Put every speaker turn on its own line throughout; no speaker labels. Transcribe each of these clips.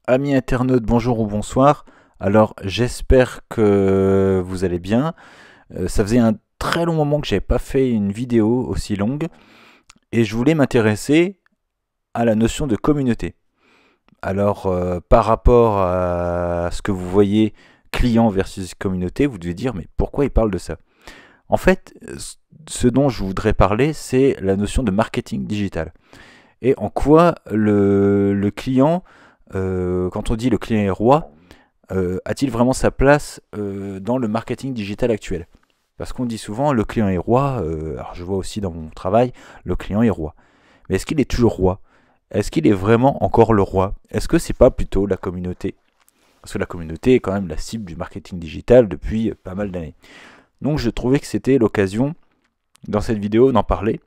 Amis internautes, bonjour ou bonsoir. Alors j'espère que vous allez bien. Ça faisait un très long moment que j'avais pas fait une vidéo aussi longue et je voulais m'intéresser à la notion de communauté. Alors par rapport à ce que vous voyez client versus communauté, vous devez dire mais pourquoi il parle de ça? En fait, ce dont je voudrais parler, c'est la notion de marketing digital. Et en quoi le client, quand on dit le client est roi, a-t-il vraiment sa place dans le marketing digital actuel? Parce qu'on dit souvent le client est roi, alors je vois aussi dans mon travail, le client est roi. Mais est-ce qu'il est toujours roi? Est-ce qu'il est vraiment encore le roi? Est-ce que c'est pas plutôt la communauté? Parce que la communauté est quand même la cible du marketing digital depuis pas mal d'années. Donc je trouvais que c'était l'occasion, dans cette vidéo, d'en parler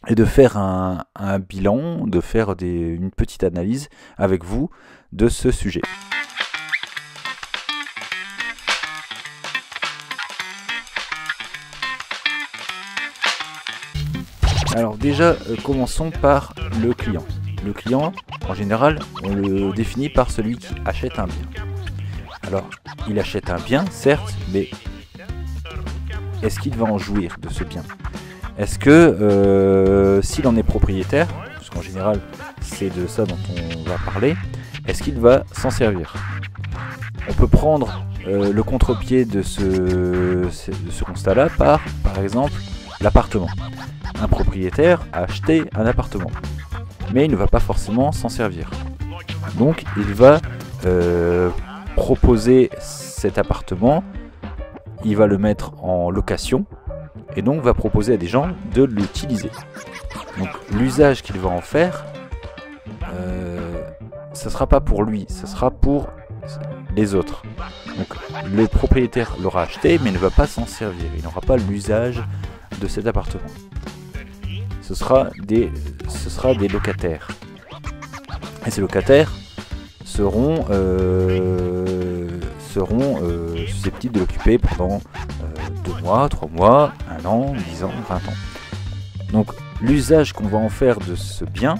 et de faire un bilan, de faire une petite analyse avec vous de ce sujet. Alors déjà, commençons par le client. Le client, en général, on le définit par celui qui achète un bien. Alors, il achète un bien, certes, mais est-ce qu'il va en jouir de ce bien? Est-ce que s'il en est propriétaire, parce qu'en général c'est de ça dont on va parler, est-ce qu'il va s'en servir? On peut prendre le contre-pied de ce constat-là par exemple, l'appartement. Un propriétaire a acheté un appartement, mais il ne va pas forcément s'en servir. Donc il va proposer cet appartement, il va le mettre en location, et donc va proposer à des gens de l'utiliser. Donc l'usage qu'il va en faire, ce ne sera pas pour lui, ce sera pour les autres. Donc le propriétaire l'aura acheté mais ne va pas s'en servir, il n'aura pas l'usage de cet appartement. Ce sera des locataires. Et ces locataires seront susceptibles de l'occuper pendant 2 mois, 3 mois, 1 an, 10 ans, 20 ans. Donc l'usage qu'on va en faire de ce bien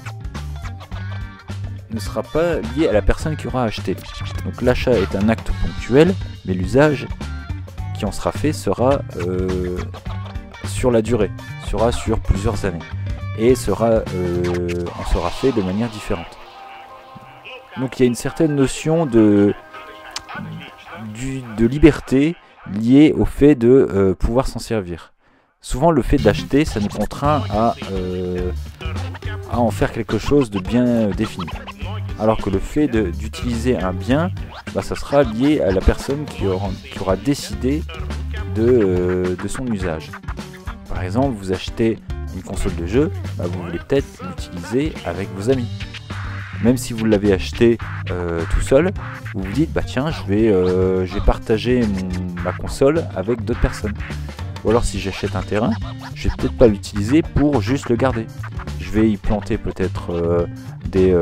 ne sera pas lié à la personne qui aura acheté. Donc l'achat est un acte ponctuel, mais l'usage qui en sera fait sera sur la durée, sera sur plusieurs années, et en sera fait de manière différente. Donc il y a une certaine notion de liberté liée au fait de pouvoir s'en servir. Souvent le fait d'acheter, ça nous contraint à en faire quelque chose de bien défini. Alors que le fait d'utiliser un bien, ça sera lié à la personne qui aura décidé de son usage. Par exemple, vous achetez une console de jeu, vous voulez peut-être l'utiliser avec vos amis. Même si vous l'avez acheté tout seul, vous vous dites tiens, je vais partager ma console avec d'autres personnes. Ou alors si j'achète un terrain, je vais peut-être pas l'utiliser pour juste le garder. Je vais y planter peut-être des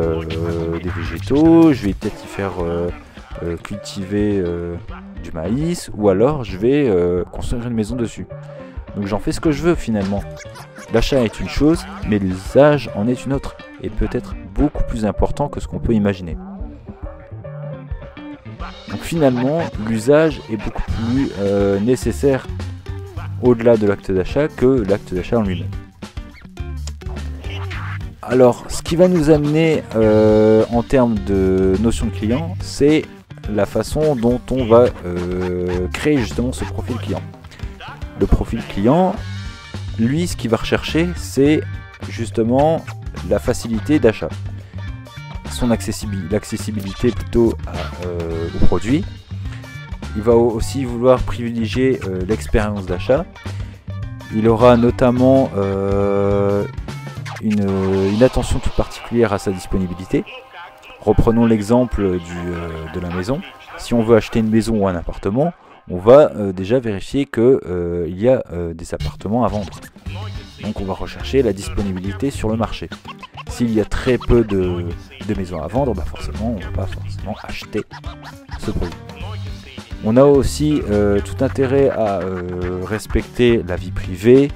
végétaux, je vais peut-être y faire cultiver du maïs, ou alors je vais construire une maison dessus. Donc j'en fais ce que je veux finalement. L'achat est une chose, mais l'usage en est une autre, et peut-être beaucoup plus important que ce qu'on peut imaginer. Donc finalement, l'usage est beaucoup plus nécessaire au-delà de l'acte d'achat que l'acte d'achat en lui-même. Alors, ce qui va nous amener en termes de notion de client, c'est la façon dont on va créer justement ce profil client. Le profil client, lui, ce qu'il va rechercher, c'est justement la facilité d'achat, l'accessibilité plutôt au produit. Il va aussi vouloir privilégier l'expérience d'achat. Il aura notamment une attention toute particulière à sa disponibilité. Reprenons l'exemple de la maison. Si on veut acheter une maison ou un appartement, on va déjà vérifier qu'il y a des appartements à vendre. Donc on va rechercher la disponibilité sur le marché. S'il y a très peu de maisons à vendre, forcément on ne va pas forcément acheter ce produit. On a aussi tout intérêt à respecter la vie privée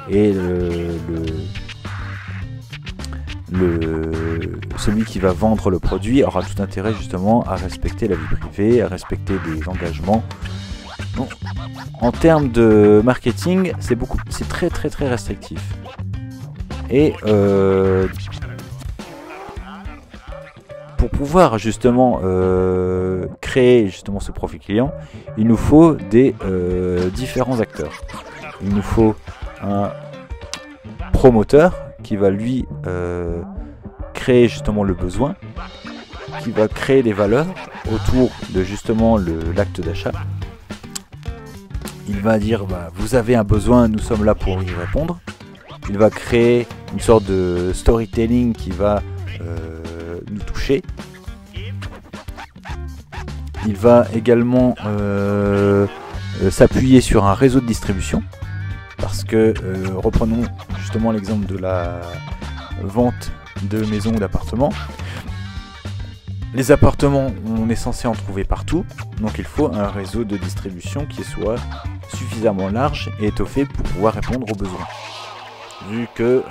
et celui qui va vendre le produit aura tout intérêt justement à respecter la vie privée, à respecter des engagements. Donc, en termes de marketing, c'est très restrictif. Et pour pouvoir justement créer justement ce profil client, il nous faut des différents acteurs. Il nous faut un promoteur qui va lui créer justement le besoin, qui va créer des valeurs autour de justement l'acte d'achat. Il va dire vous avez un besoin, nous sommes là pour y répondre. Il va créer une sorte de storytelling qui va nous toucher. Il va également s'appuyer sur un réseau de distribution, parce que reprenons justement l'exemple de la vente de maisons ou d'appartements. Les appartements, on est censé en trouver partout, donc il faut un réseau de distribution qui soit suffisamment large et étoffé pour pouvoir répondre aux besoins. Vu que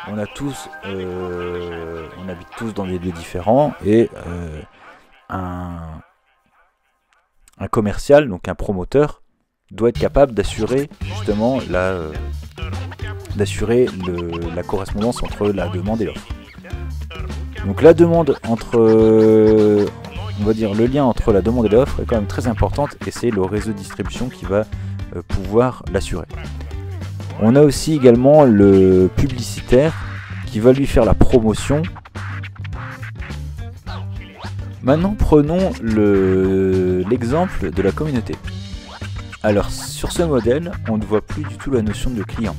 on habite tous dans des lieux différents, et un commercial, donc un promoteur, doit être capable d'assurer justement la correspondance entre la demande et l'offre. Donc la demande on va dire le lien entre la demande et l'offre est quand même très importante, et c'est le réseau de distribution qui va pouvoir l'assurer. On a aussi également le publicitaire qui va lui faire la promotion. Maintenant prenons l'exemple de la communauté. Alors sur ce modèle, on ne voit plus du tout la notion de client.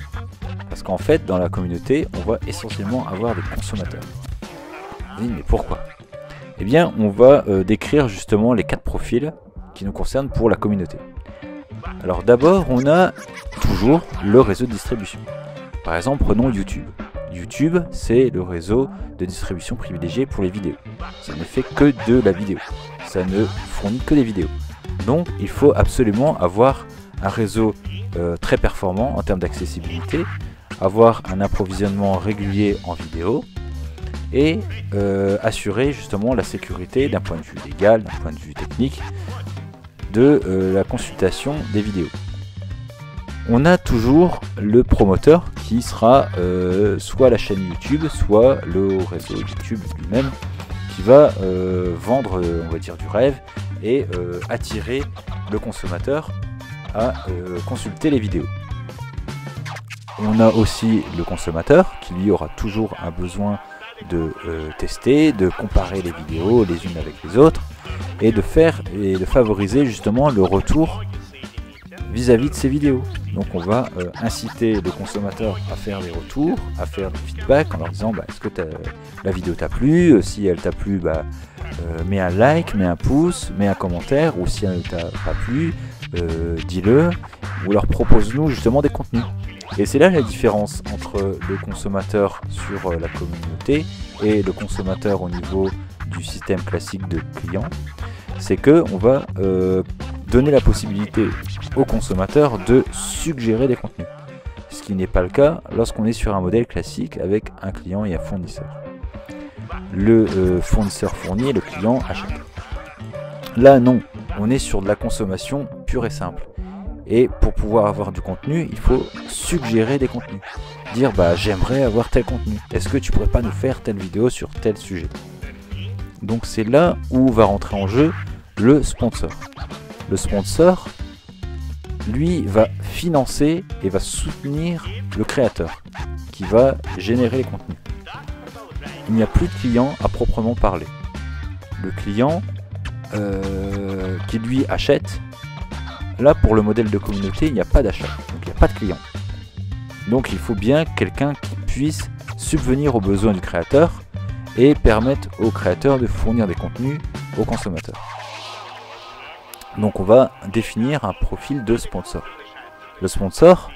Parce qu'en fait, dans la communauté, on va essentiellement avoir des consommateurs. Oui, mais pourquoi? Eh bien, on va décrire justement les 4 profils qui nous concernent pour la communauté. Alors d'abord, on a toujours le réseau de distribution. Par exemple, prenons YouTube. YouTube, c'est le réseau de distribution privilégié pour les vidéos. Ça ne fait que de la vidéo. Ça ne fournit que des vidéos. Donc, il faut absolument avoir un réseau très performant en termes d'accessibilité, avoir un approvisionnement régulier en vidéo, et assurer justement la sécurité d'un point de vue légal, d'un point de vue technique, de la consultation des vidéos. On a toujours le promoteur qui sera soit la chaîne YouTube, soit le réseau YouTube lui-même, qui va vendre, on va dire, du rêve, et attirer le consommateur à consulter les vidéos. On a aussi le consommateur qui lui aura toujours un besoin de tester, de comparer les vidéos les unes avec les autres, et de favoriser justement le retour vis-à-vis de ces vidéos. Donc on va inciter le consommateur à faire des retours, à faire du feedback en leur disant est-ce que la vidéo t'a plu, si elle t'a plu, mets un like, mets un pouce, mets un commentaire, ou si elle ne t'a pas plu, dis-le, ou alors propose-nous justement des contenus. Et c'est là la différence entre le consommateur sur la communauté et le consommateur au niveau du système classique de client. C'est que on va donner la possibilité au consommateur de suggérer des contenus. Ce qui n'est pas le cas lorsqu'on est sur un modèle classique avec un client et un fournisseur. Le fournisseur fournit et le client achète. Là non, on est sur de la consommation pure et simple. Et pour pouvoir avoir du contenu, il faut suggérer des contenus. Dire j'aimerais avoir tel contenu. Est-ce que tu pourrais pas nous faire telle vidéo sur tel sujet? Donc c'est là où va rentrer en jeu le sponsor. Le sponsor, lui, va financer et va soutenir le créateur qui va générer les contenus. Il n'y a plus de client à proprement parler. Le client qui lui achète, là pour le modèle de communauté, il n'y a pas d'achat, donc il n'y a pas de client. Donc il faut bien quelqu'un qui puisse subvenir aux besoins du créateur et permettre au créateur de fournir des contenus aux consommateurs. Donc on va définir un profil de sponsor. Le sponsor,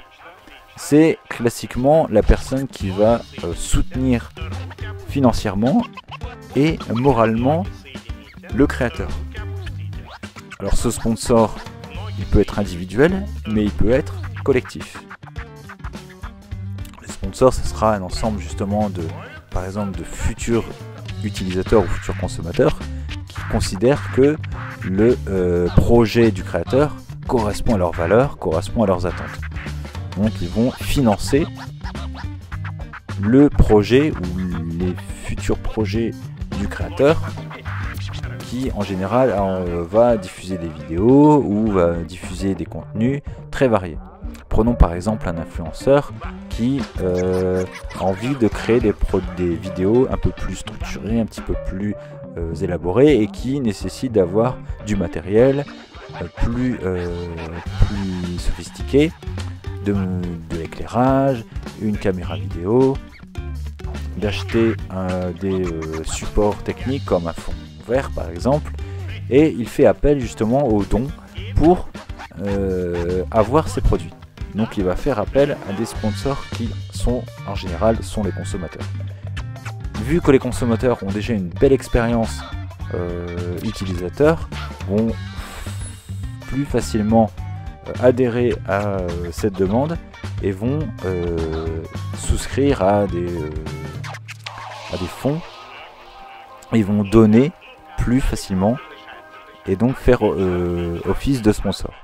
c'est classiquement la personne qui va soutenir financièrement et moralement le créateur. Alors ce sponsor, il peut être individuel, mais il peut être collectif. Le sponsor, ce sera un ensemble justement par exemple de futurs utilisateurs ou futurs consommateurs qui considèrent que le projet du créateur correspond à leurs valeurs, correspond à leurs attentes. Donc ils vont financer le projet ou les futurs projets du créateur qui en général va diffuser des vidéos ou va diffuser des contenus très variés. Prenons par exemple un influenceur qui a envie de créer des vidéos un peu plus structurées, un petit peu plus élaborées et qui nécessite d'avoir du matériel plus sophistiqué, de l'éclairage, une caméra vidéo, d'acheter des supports techniques comme un fond vert par exemple, et il fait appel justement aux dons pour avoir ces produits. Donc il va faire appel à des sponsors qui sont en général les consommateurs. Vu que les consommateurs ont déjà une belle expérience utilisateur, vont plus facilement adhérer à cette demande et vont souscrire à des fonds. Ils vont donner plus facilement et donc faire office de sponsor.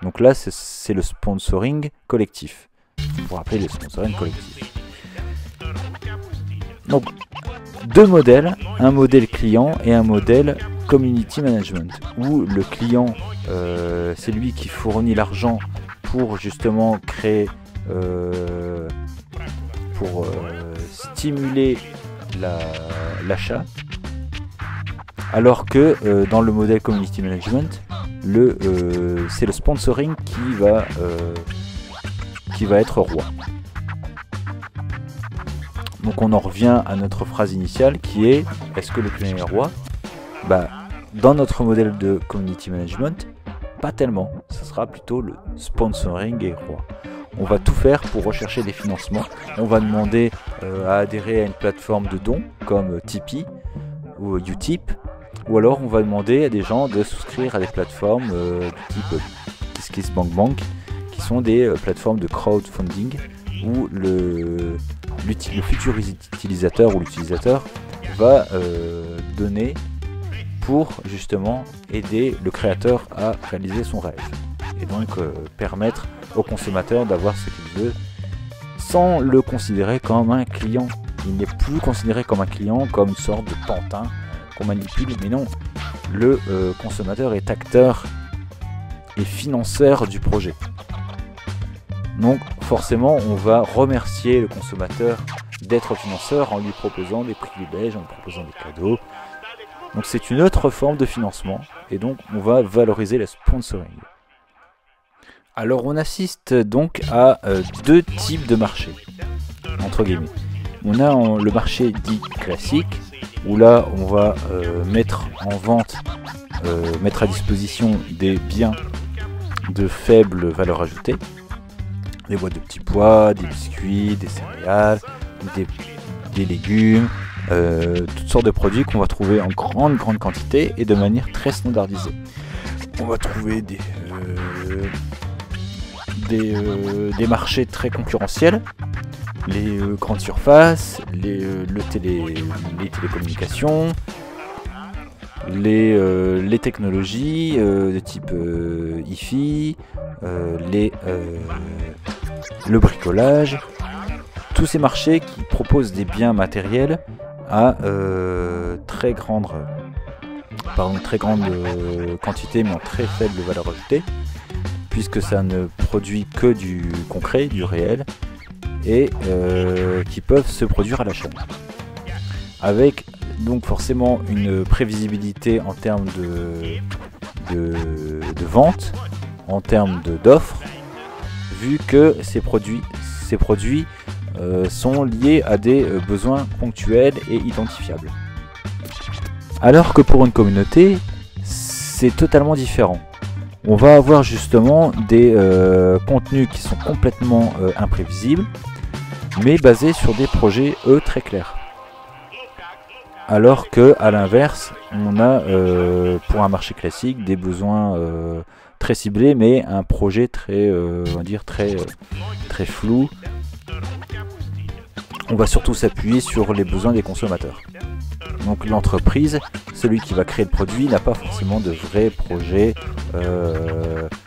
Donc là c'est le sponsoring collectif. Pour rappeler le sponsoring collectif. Donc deux modèles, un modèle client et un modèle community management, où le client c'est lui qui fournit l'argent pour justement créer, pour stimuler l'achat, alors que dans le modèle community management, c'est le sponsoring qui va être roi. Donc on en revient à notre phrase initiale qui est: est-ce que le client est roi? Dans notre modèle de community management, pas tellement. Ce sera plutôt le sponsoring est roi. On va tout faire pour rechercher des financements. On va demander à adhérer à une plateforme de dons comme Tipeee ou Utip, ou alors on va demander à des gens de souscrire à des plateformes du type KissKissBankBank, qui sont des plateformes de crowdfunding où le futur utilisateur ou l'utilisateur va donner pour justement aider le créateur à réaliser son rêve et donc permettre au consommateur d'avoir ce qu'il veut sans le considérer comme un client. Il n'est plus considéré comme un client, comme une sorte de pantin qu'on manipule, mais non, le consommateur est acteur et financeur du projet. Donc forcément on va remercier le consommateur d'être financeur en lui proposant des privilèges, en lui proposant des cadeaux. Donc c'est une autre forme de financement et donc on va valoriser le sponsoring. Alors on assiste donc à deux types de marchés, entre guillemets. On a le marché dit classique, où là on va mettre en vente, mettre à disposition des biens de faible valeur ajoutée, des boîtes de petits pois, des biscuits, des céréales, des légumes, toutes sortes de produits qu'on va trouver en grande quantité et de manière très standardisée. On va trouver des marchés très concurrentiels, les grandes surfaces, les télécommunications, les technologies de type hi-fi, le bricolage, tous ces marchés qui proposent des biens matériels à très grande quantité mais en très faible valeur ajoutée, puisque ça ne produit que du concret, du réel, et qui peuvent se produire à la chaîne. Avec donc forcément une prévisibilité en termes de vente, en termes d'offres, vu que ces produits sont liés à des besoins ponctuels et identifiables. Alors que pour une communauté, c'est totalement différent. On va avoir justement des contenus qui sont complètement imprévisibles, mais basés sur des projets, eux, très clairs. Alors que, à l'inverse, on a pour un marché classique des besoins très ciblés, mais un projet très, on va dire très flou. on va surtout s'appuyer sur les besoins des consommateurs. Donc l'entreprise, celui qui va créer le produit, n'a pas forcément de vrai projet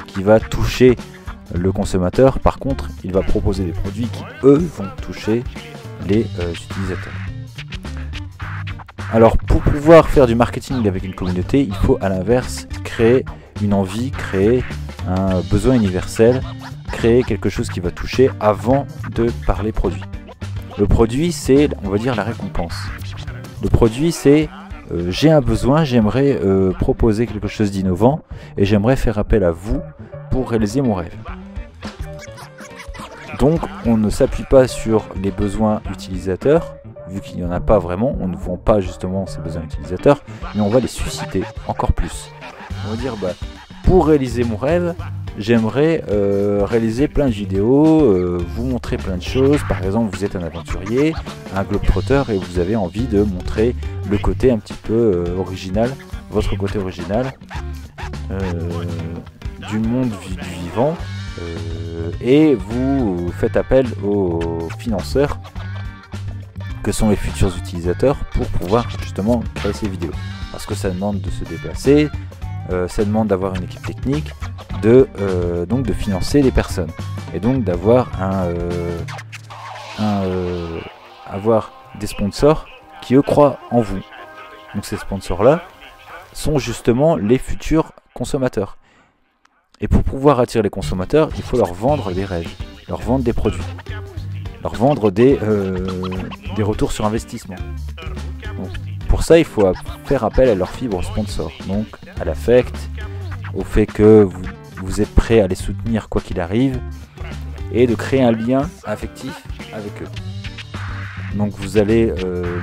qui va toucher le consommateur. Par contre, il va proposer des produits qui, eux, vont toucher les utilisateurs. Alors, pour pouvoir faire du marketing avec une communauté, il faut à l'inverse créer une envie, créer un besoin universel, créer quelque chose qui va toucher avant de parler produit. Le produit, c'est, on va dire, la récompense. Le produit, c'est j'ai un besoin, j'aimerais proposer quelque chose d'innovant et j'aimerais faire appel à vous pour réaliser mon rêve. Donc, on ne s'appuie pas sur les besoins utilisateurs, vu qu'il n'y en a pas vraiment, on ne vend pas justement ces besoins utilisateurs, mais on va les susciter encore plus. On va dire, pour réaliser mon rêve, j'aimerais réaliser plein de vidéos, vous montrer plein de choses. Par exemple, vous êtes un aventurier, un globetrotter, et vous avez envie de montrer le côté un petit peu original, votre côté original du monde du vivant, et vous faites appel aux financeurs que sont les futurs utilisateurs pour pouvoir justement créer ces vidéos. Parce que ça demande de se déplacer, ça demande d'avoir une équipe technique, donc de financer les personnes et donc d'avoir avoir des sponsors qui eux croient en vous. Donc ces sponsors là sont justement les futurs consommateurs, et pour pouvoir attirer les consommateurs, il faut leur vendre des rêves, leur vendre des produits, leur vendre des retours sur investissement. Donc, pour ça, il faut faire appel à leur fibre sponsor, donc à l'affect, au fait que vous êtes prêt à les soutenir quoi qu'il arrive, et de créer un lien affectif avec eux. Donc vous allez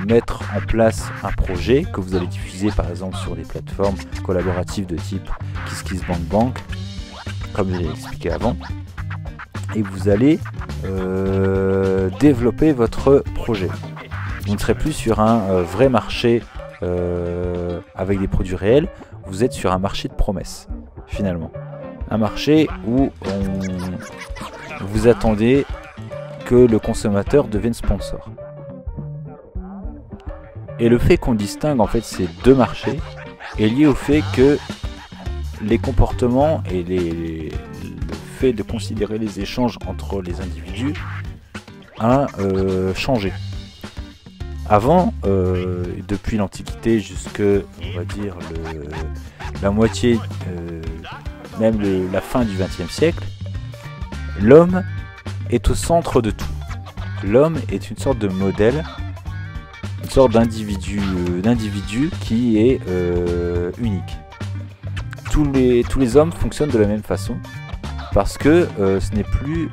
mettre en place un projet que vous allez diffuser par exemple sur des plateformes collaboratives de type KissKissBankBank, comme je l'ai expliqué avant, et vous allez développer votre projet. Vous ne serez plus sur un vrai marché avec des produits réels, vous êtes sur un marché de promesses finalement. Un marché où vous attendez que le consommateur devienne sponsor. Et le fait qu'on distingue en fait ces deux marchés est lié au fait que les comportements et le fait de considérer les échanges entre les individus a changé. Avant, depuis l'Antiquité jusque, on va dire, la moitié, même la fin du XXe siècle, l'homme est au centre de tout. L'homme est une sorte de modèle, une sorte d'individu qui est unique. Tous les hommes fonctionnent de la même façon, parce que ce n'est plus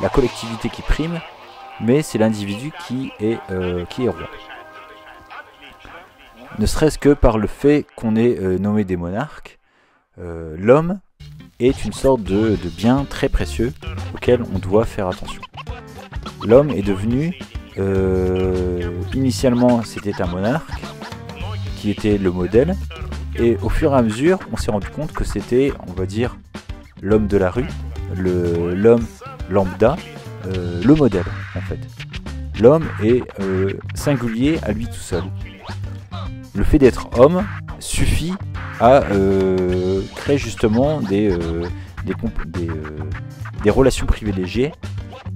la collectivité qui prime, mais c'est l'individu qui est roi. Ne serait-ce que par le fait qu'on ait nommé des monarques, l'homme est une sorte de bien très précieux auquel on doit faire attention. L'homme est devenu, initialement c'était un monarque qui était le modèle, et au fur et à mesure on s'est rendu compte que c'était, on va dire, l'homme de la rue, l'homme lambda, le modèle en fait. L'homme est singulier à lui tout seul. Le fait d'être homme suffit à créer justement des relations privilégiées,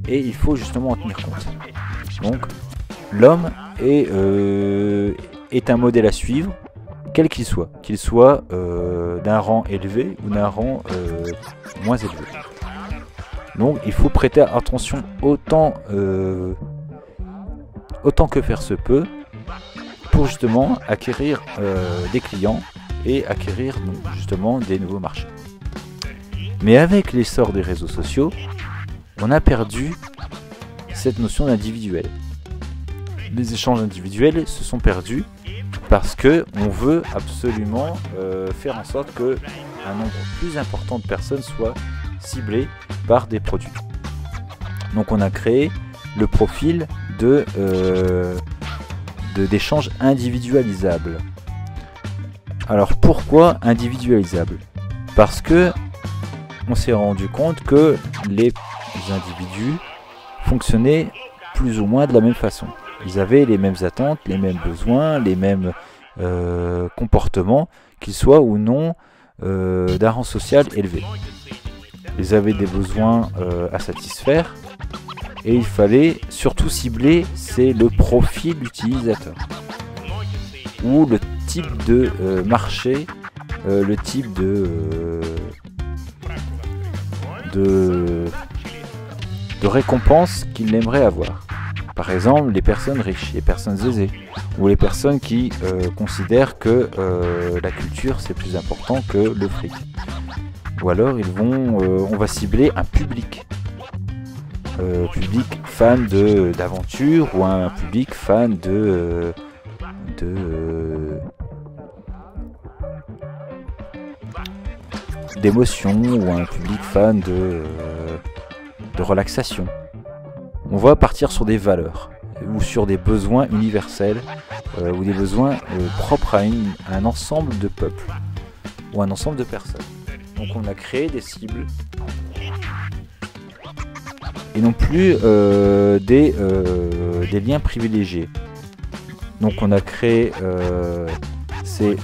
et il faut justement en tenir compte. Donc l'homme est un modèle à suivre, quel qu'il soit d'un rang élevé ou d'un rang moins élevé. Donc il faut prêter attention autant que faire se peut pour justement acquérir des clients et acquérir justement des nouveaux marchés. Mais avec l'essor des réseaux sociaux, on a perdu cette notion d'individuel. Les échanges individuels se sont perdus parce que on veut absolument faire en sorte que un nombre plus important de personnes soient ciblées par des produits. Donc on a créé le profil d'échange individualisable. Alors pourquoi individualisable? Parce que on s'est rendu compte que les individus fonctionnaient plus ou moins de la même façon. Ils avaient les mêmes attentes, les mêmes besoins, les mêmes comportements, qu'ils soient ou non d'un rang social élevé. Ils avaient des besoins à satisfaire et il fallait surtout cibler, c'est le profil utilisateur ou le type de marché, le type de récompense qu'il aimerait avoir. Par exemple, les personnes riches, les personnes aisées, ou les personnes qui considèrent que la culture c'est plus important que le fric. Ou alors on va cibler un public, public fan d'aventure ou un public fan d'émotion ou un public fan de relaxation. On va partir sur des valeurs ou sur des besoins universels ou des besoins propres à un ensemble de peuples ou un ensemble de personnes. Donc on a créé des cibles et non plus des liens privilégiés. Donc on a créé ces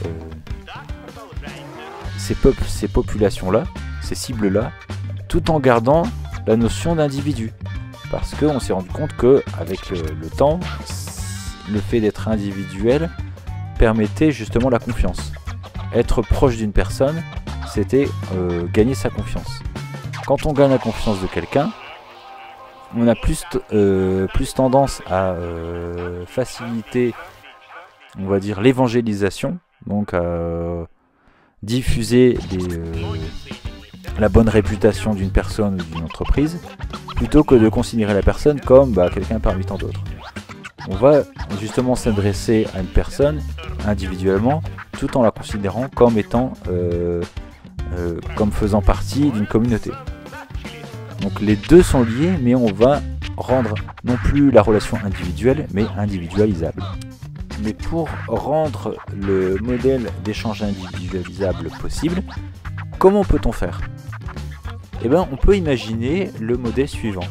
populations-là, ces cibles-là, tout en gardant la notion d'individu. Parce qu'on s'est rendu compte qu'avec le temps, le fait d'être individuel permettait justement la confiance. Être proche d'une personne, c'était gagner sa confiance. Quand on gagne la confiance de quelqu'un, on a plus tendance à faciliter, on va dire, l'évangélisation, donc à diffuser la bonne réputation d'une personne ou d'une entreprise, plutôt que de considérer la personne comme quelqu'un parmi tant d'autres. On va justement s'adresser à une personne individuellement, tout en la considérant comme étant, comme faisant partie d'une communauté. Donc les deux sont liés, mais on va rendre non plus la relation individuelle, mais individualisable. Mais pour rendre le modèle d'échange individualisable possible, comment peut-on faire ? Eh bien, on peut imaginer le modèle suivant.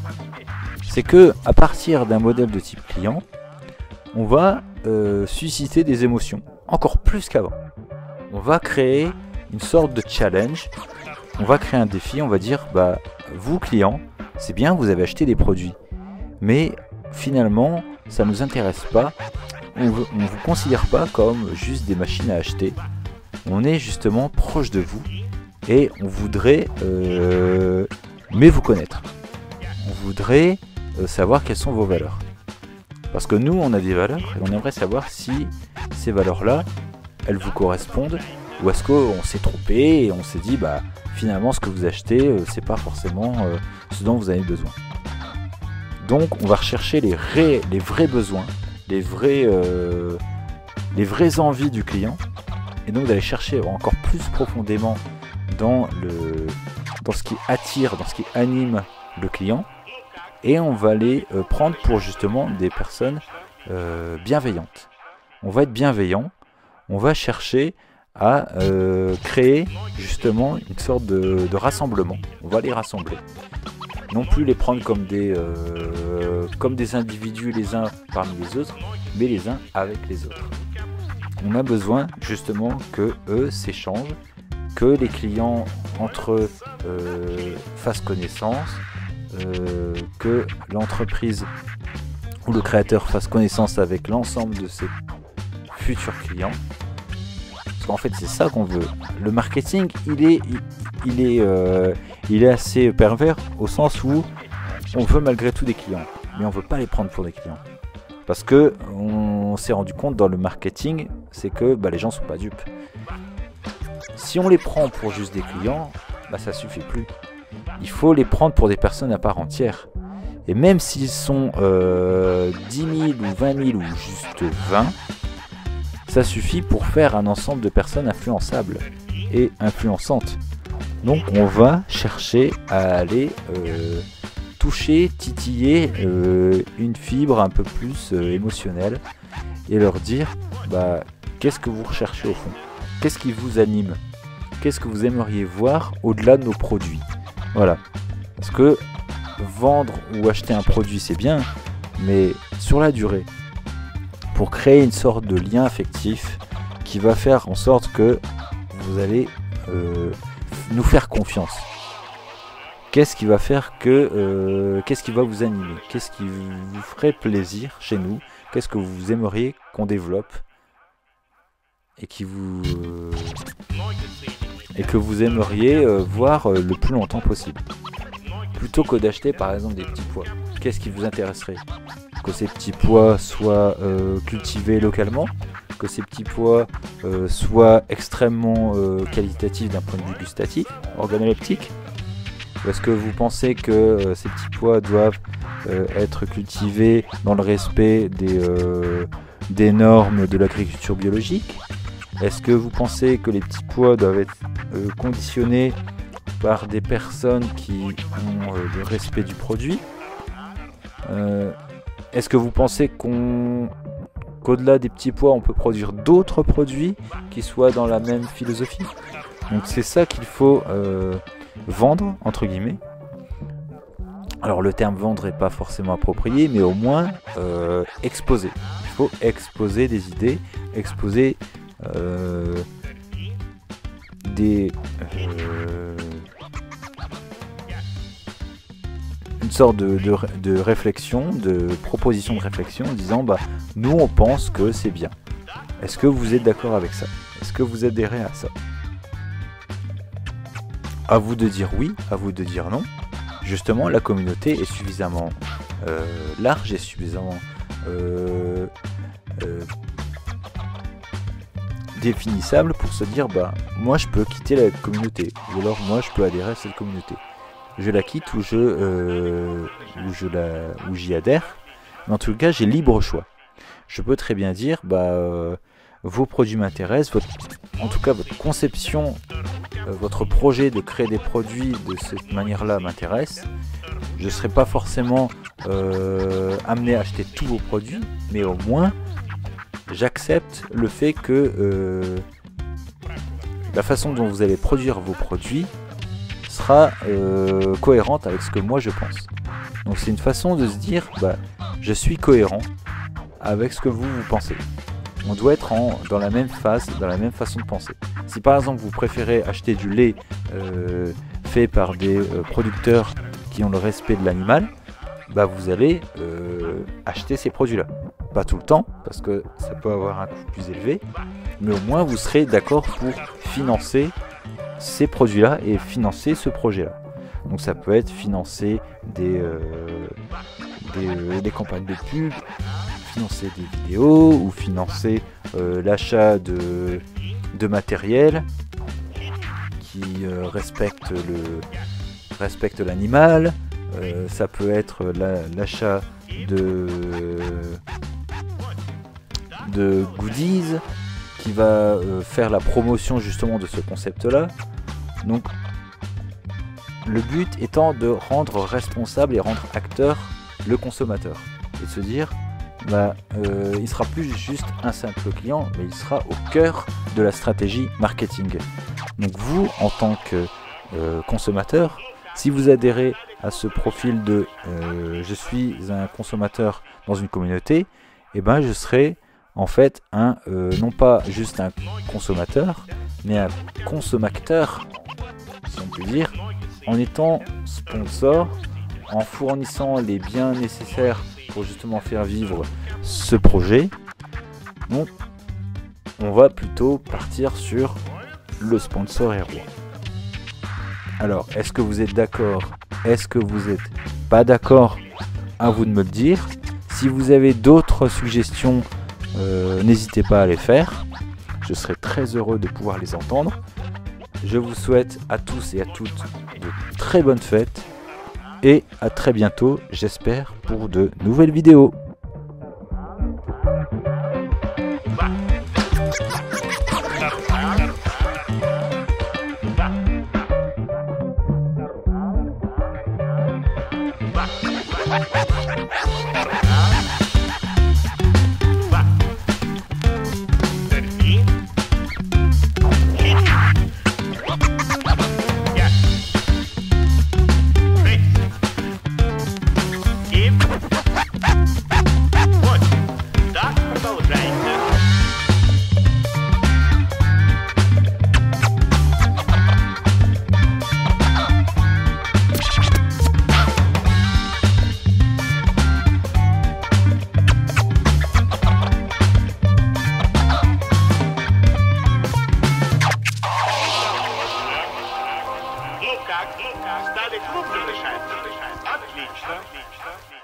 C'est que à partir d'un modèle de type client, on va susciter des émotions, encore plus qu'avant. On va créer une sorte de challenge, on va créer un défi, on va dire, vous clients, c'est bien, vous avez acheté des produits, mais finalement, ça ne nous intéresse pas, on ne vous considère pas comme juste des machines à acheter, on est justement proche de vous, et on voudrait mieux vous connaître. On voudrait savoir quelles sont vos valeurs. Parce que nous, on a des valeurs et on aimerait savoir si ces valeurs-là, elles vous correspondent, ou est-ce qu'on s'est trompé et on s'est dit, finalement, ce que vous achetez, c'est pas forcément ce dont vous avez besoin. Donc, on va rechercher les vrais besoins, les vraies envies du client, et donc d'aller chercher encore plus profondément dans ce qui attire, dans ce qui anime le client, et on va les prendre pour justement des personnes bienveillantes. On va être bienveillant, on va chercher à créer justement une sorte de rassemblement. On va les rassembler. Non plus les prendre comme des individus les uns parmi les autres, mais les uns avec les autres. On a besoin justement que eux s'échangent, que les clients entre eux fassent connaissance, que l'entreprise ou le créateur fasse connaissance avec l'ensemble de ses futurs clients. Parce qu'en fait c'est ça qu'on veut. Le marketing il est assez pervers au sens où on veut malgré tout des clients, mais on veut pas les prendre pour des clients. Parce que on s'est rendu compte dans le marketing, c'est que les gens sont pas dupes. Si on les prend pour juste des clients, ça suffit plus. Il faut les prendre pour des personnes à part entière. Et même s'ils sont 10 000 ou 20 000 ou juste 20, ça suffit pour faire un ensemble de personnes influençables et influençantes. Donc on va chercher à aller toucher, titiller une fibre un peu plus émotionnelle et leur dire qu'est-ce que vous recherchez au fond, qu'est-ce qui vous anime, qu'est-ce que vous aimeriez voir au-delà de nos produits. Voilà, parce que vendre ou acheter un produit c'est bien, mais sur la durée, pour créer une sorte de lien affectif qui va faire en sorte que vous allez nous faire confiance. Qu'est-ce qui va faire que qu'est-ce qui va vous animer? Qu'est-ce qui vous ferait plaisir chez nous? Qu'est-ce que vous aimeriez qu'on développe et que vous aimeriez voir le plus longtemps possible? Plutôt que d'acheter par exemple des petits pois, qu'est-ce qui vous intéresserait? Que ces petits pois soient cultivés localement, que ces petits pois soient extrêmement qualitatifs d'un point de vue gustatif, organoleptique? Est-ce que vous pensez que ces petits pois doivent être cultivés dans le respect des normes de l'agriculture biologique? Est-ce que vous pensez que les petits pois doivent être conditionnés par des personnes qui ont le respect du produit? Est-ce que vous pensez qu'au-delà des petits pois, on peut produire d'autres produits qui soient dans la même philosophie? Donc c'est ça qu'il faut vendre, entre guillemets. Alors le terme vendre n'est pas forcément approprié, mais au moins exposer. Il faut exposer des idées, exposer une sorte de réflexion, de proposition de réflexion en disant bah nous on pense que c'est bien. Est-ce que vous êtes d'accord avec ça? Est-ce que vous adhérez à ça? À vous de dire oui, à vous de dire non. Justement, la communauté est suffisamment large et suffisamment définissable pour se dire bah moi je peux quitter la communauté ou alors moi je peux adhérer à cette communauté. Je la quitte ou j'y adhère. Mais en tout cas, j'ai libre choix. Je peux très bien dire bah vos produits m'intéressent, en tout cas votre conception, votre projet de créer des produits de cette manière-là m'intéresse. Je ne serai pas forcément amené à acheter tous vos produits, mais au moins j'accepte le fait que la façon dont vous allez produire vos produits sera cohérente avec ce que moi je pense. Donc c'est une façon de se dire bah, je suis cohérent avec ce que vous pensez. On doit être dans la même phase, dans la même façon de penser. Si par exemple vous préférez acheter du lait fait par des producteurs qui ont le respect de l'animal, bah vous allez acheter ces produits-là. Pas tout le temps, parce que ça peut avoir un coût plus élevé, mais au moins vous serez d'accord pour financer ces produits-là et financer ce projet-là. Donc ça peut être financer des campagnes de pub, financer des vidéos ou financer l'achat de matériel qui respecte l'animal. Ça peut être l'achat de goodies qui va faire la promotion justement de ce concept-là. Donc le but étant de rendre responsable et rendre acteur le consommateur et de se dire bah, il sera plus juste un simple client, mais il sera au cœur de la stratégie marketing. Donc vous, en tant que consommateur, si vous adhérez à ce profil de je suis un consommateur dans une communauté, et ben je serai en fait non pas juste un consommateur, mais un consommateur, si on peut dire, en étant sponsor, en fournissant les biens nécessaires pour justement faire vivre ce projet. Donc on va plutôt partir sur le sponsor est roi. Alors est-ce que vous êtes d'accord? Est-ce que vous êtes pas d'accord? À vous de me le dire. Si vous avez d'autres suggestions, n'hésitez pas à les faire. Je serai très heureux de pouvoir les entendre. Je vous souhaite à tous et à toutes de très bonnes fêtes et à très bientôt, j'espère, pour de nouvelles vidéos.
Keep Дали крупно решать. Отлично.